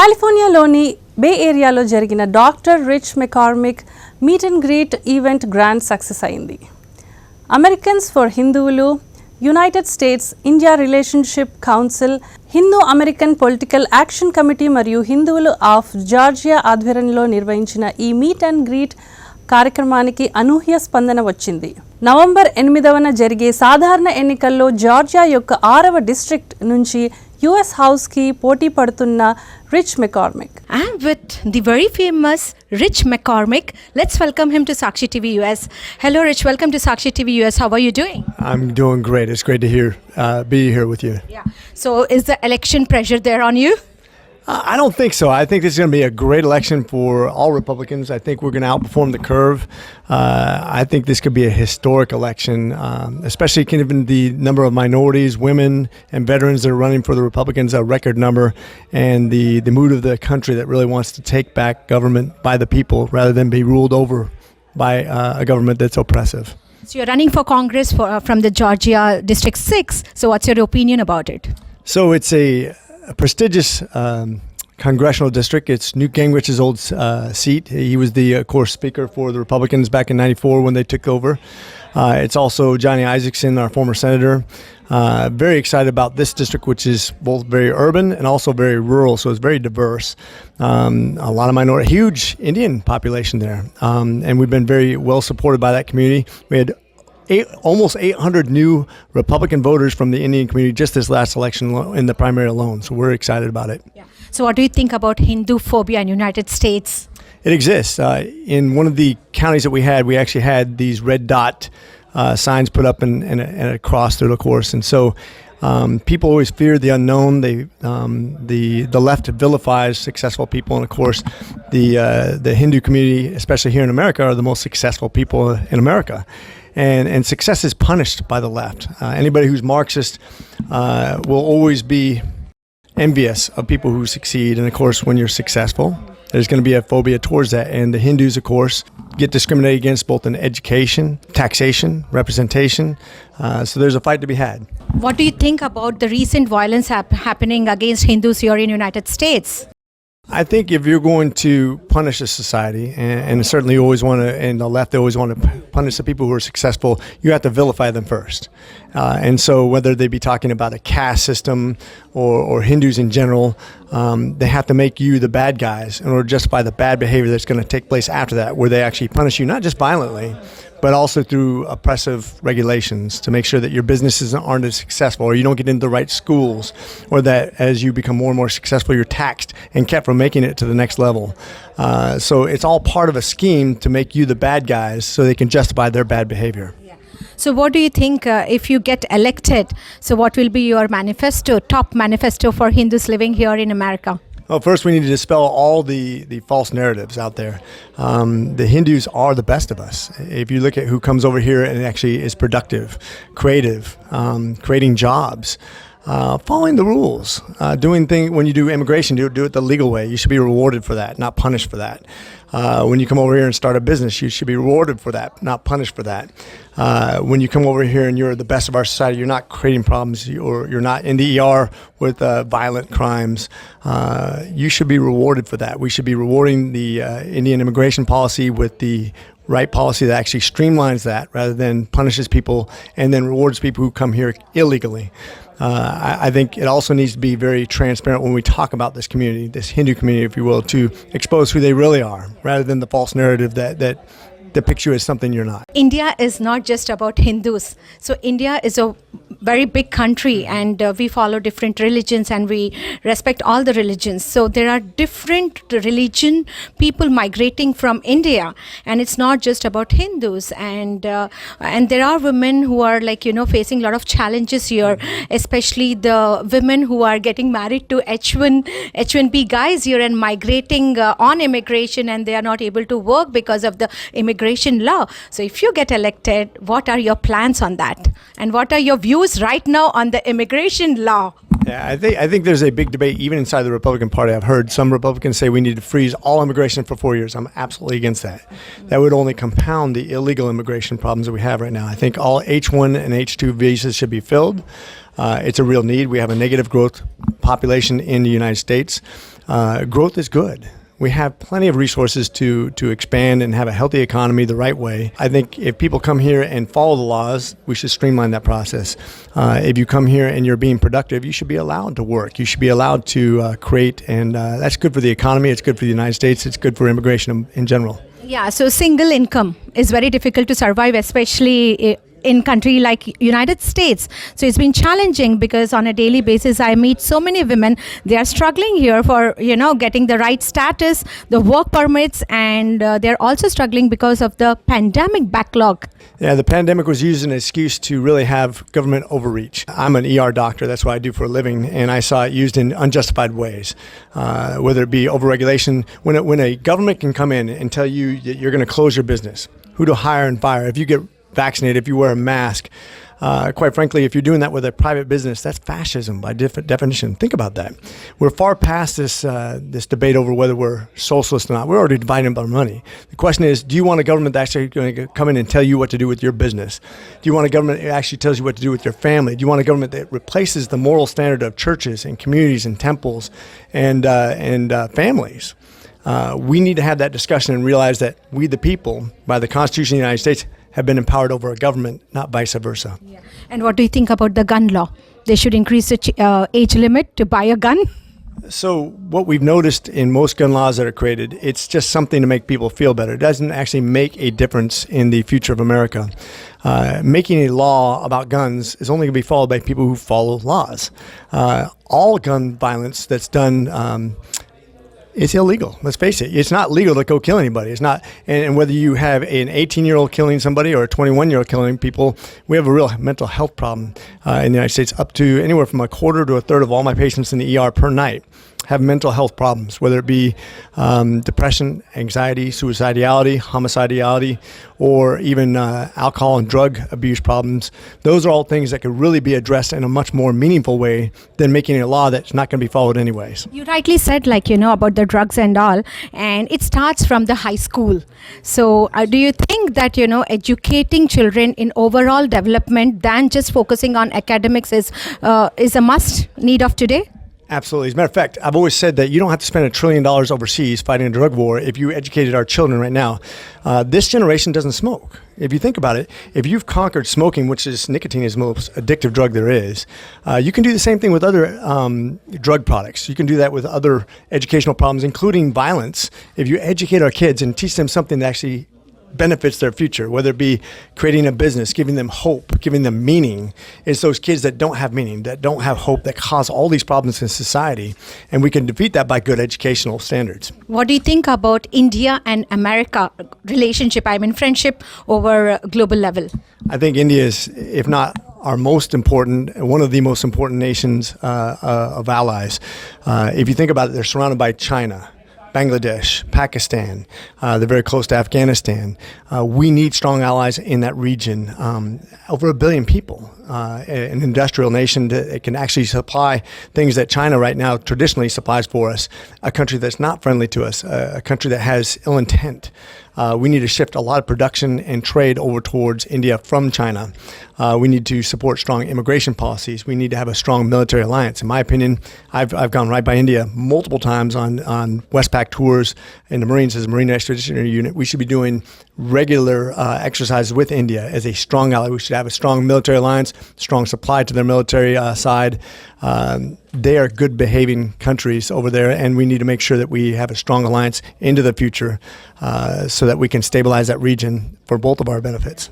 కాలిఫోర్నియాలోని bay ఏరియాలో జరిగిన doctor rich McCormick meet and greet event grand success అయింది. Americans for హిందువులు, United States India relationship council, Hindu American political action committee మరియు హిందువులు of Georgia ఆధ్వర్యంలో నిర్వహించిన ఈ మీట్ అండ్ గ్రీట్ కార్యక్రమానికి అనూహ్య స్పందన వచ్చింది. నవంబర్ 8న జరిగే సాధారణ ఎన్నికల్లో జార్జియా యొక్క 6వ డిస్ట్రిక్ట్ నుంచి యుఎస్ హౌస్ కి పోటీ పడుతున్న rich మెకార్మిక్. I'm with the very famous Rich McCormick. Let's welcome him to Sakshi TV US. Hello Rich, welcome to Sakshi TV US. How are you doing? I'm doing great. It's great to be here with you. Yeah. So is the election pressure there on you? I don't think so. I think this is going to be a great election for all Republicans. I think we're going to outperform the curve. I think this could be a historic election, especially given the number of minorities, women, and veterans that are running for the Republicans, a record number, and the mood of the country that really wants to take back government by the people rather than be ruled over by a government that's oppressive. So you're running for Congress from the Georgia District 6. So what's your opinion about it? So it's a prestigious congressional district. It's Newt Gingrich's old seat. He was the, of course, speaker for the Republicans back in '94 when they took over. It's also Johnny Isakson, our former senator. Very excited about this district, which is both very urban and also very rural, so it's very diverse. A lot of minority, huge Indian population there, and we've been very well supported by that community. We had almost 800 new Republican voters from the Indian community just this last election in the primary alone. So we're excited about it. Yeah. So what do you think about Hinduphobia in United States? It exists. In one of the counties that we actually had these red dot signs put up and a cross through the course. And so people always fear the unknown. The left vilifies successful people. And of course, the Hindu community, especially here in America, are the most successful people in America. And success is punished by the left. Anybody who's Marxist will always be envious of people who succeed. And of course, when you're successful, there's going to be a phobia towards that. And the Hindus, of course, get discriminated against both in education, taxation, representation. So there's a fight to be had. What do you think about the recent violence happening against Hindus here in United States? I think if you're going to punish a society, and certainly you always want to, and the left, they always want to punish the people who are successful, you have to vilify them first. And so whether they be talking about a caste system or Hindus in general, they have to make you the bad guys in order to justify the bad behavior that's going to take place after that, where they actually punish you, not just violently, but also through oppressive regulations to make sure that your businesses aren't as successful, or you don't get into the right schools, or that as you become more and more successful, you're taxed and kept from making it to the next level. So it's all part of a scheme to make you the bad guys so they can justify their bad behavior. So what do you think if you get elected? So what will be your manifesto, top manifesto for Hindus living here in America? Well, first we need to dispel all the false narratives out there. The Hindus are the best of us. If you look at who comes over here and actually is productive, creative, creating jobs, following the rules, doing things. When you do immigration, do it the legal way. You should be rewarded for that, not punished for that. When you come over here and start a business, you should be rewarded for that, not punished for that. When you come over here and you're the best of our society, you're not creating problems, or you're not in the ER with violent crimes. You should be rewarded for that. We should be rewarding the Indian immigration policy with the right policy that actually streamlines that rather than punishes people and then rewards people who come here illegally. I think it also needs to be very transparent when we talk about this community, this Hindu community, if you will, to expose who they really are rather than the false narrative that depicts you as something you're not. India is not just about Hindus. So India is a very big country, and we follow different religions, and we respect all the religions. So there are different religion people migrating from India, and it's not just about Hindus. And there are women who are facing a lot of challenges here, especially the women who are getting married to H1B guys here and migrating on immigration, and they are not able to work because of the immigration law. So if you get elected, what are your plans on that? And what are your views right now on the immigration law? Yeah, I think there's a big debate even inside the Republican Party. I've heard some Republicans say we need to freeze all immigration for 4 years. I'm absolutely against that. That would only compound the illegal immigration problems that we have right now. I think all H1 and H2 visas should be filled. It's a real need. We have a negative growth population in the United States. growth is good. We have plenty of resources to expand and have a healthy economy the right way. I think if people come here and follow the laws, we should streamline that process. If you come here and you're being productive, you should be allowed to work. You should be allowed to create, and that's good for the economy. It's good for the United States. It's good for immigration in general. Yeah, so single income is very difficult to survive, especially in country like United States. So it's been challenging because on a daily basis I meet so many women. They are struggling here for getting the right status, the work permits, and they're also struggling because of the pandemic backlog. Yeah, the pandemic was used as an excuse to really have government overreach. I'm an ER doctor, that's what I do for a living, and I saw it used in unjustified ways, whether it be overregulation. When a government can come in and tell you that you're going to close your business, who to hire and fire, if you get vaccinated, if you wear a mask, quite frankly, if you're doing that with a private business, that's fascism by definition. Think about that. We're far past this debate over whether we're socialist or not. We're already dividing up our money. The question is, do you want a government that's actually going to come in and tell you what to do with your business? Do you want a government that actually tells you what to do with your family? Do you want a government that replaces the moral standard of churches and communities and temples and families? We need to have that discussion and realize that we, the people, by the Constitution of the United States, have been empowered over a government, not vice versa. Yeah. And what do you think about the gun law? They should increase the age limit to buy a gun? So what we've noticed in most gun laws that are created, it's just something to make people feel better. It doesn't actually make a difference in the future of America. Making a law about guns is only going to be followed by people who follow laws. All gun violence that's done it's illegal. Let's face it. It's not legal to go kill anybody. It's not. And whether you have an 18-year-old killing somebody or a 21-year-old killing people, we have a real mental health problem in the United States. Up to anywhere from a quarter to a third of all my patients in the ER per night have mental health problems, whether it be depression, anxiety, suicidality, homicidality, or even alcohol and drug abuse problems. Those are all things that could really be addressed in a much more meaningful way than making a law that's not going to be followed anyways. You rightly said, about the drugs and all, and it starts from the high school. So do you think that, educating children in overall development than just focusing on academics is a must need of today? Absolutely. As a matter of fact, I've always said that you don't have to spend $1 trillion overseas fighting a drug war if you educated our children right now. This generation doesn't smoke. If you think about it, if you've conquered smoking, which is nicotine is the most addictive drug there is, you can do the same thing with other drug products. You can do that with other educational problems, including violence. If you educate our kids and teach them something that actually benefits their future, whether it be creating a business, giving them hope, giving them meaning. It's those kids that don't have meaning, that don't have hope, that cause all these problems in society. And we can defeat that by good educational standards. What do you think about India and America relationship, friendship over a global level? I think India is, if not our most important, one of the most important nations of allies. If you think about it, they're surrounded by China, Bangladesh, Pakistan, they're very close to Afghanistan. We need strong allies in that region. Over 1 billion people, an industrial nation that can actually supply things that China right now traditionally supplies for us, a country that's not friendly to us, a country that has ill intent. We need to shift a lot of production and trade over towards India from China. We need to support strong immigration policies. We need to have a strong military alliance. In my opinion, I've gone right by India multiple times on Westpac tours in the Marines as a Marine Expeditionary Unit. We should be doing regular exercises with India as a strong ally. We should have a strong military alliance, strong supply to their military side. They are good behaving countries over there, and we need to make sure that we have a strong alliance into the future so that we can stabilize that region for both of our benefits.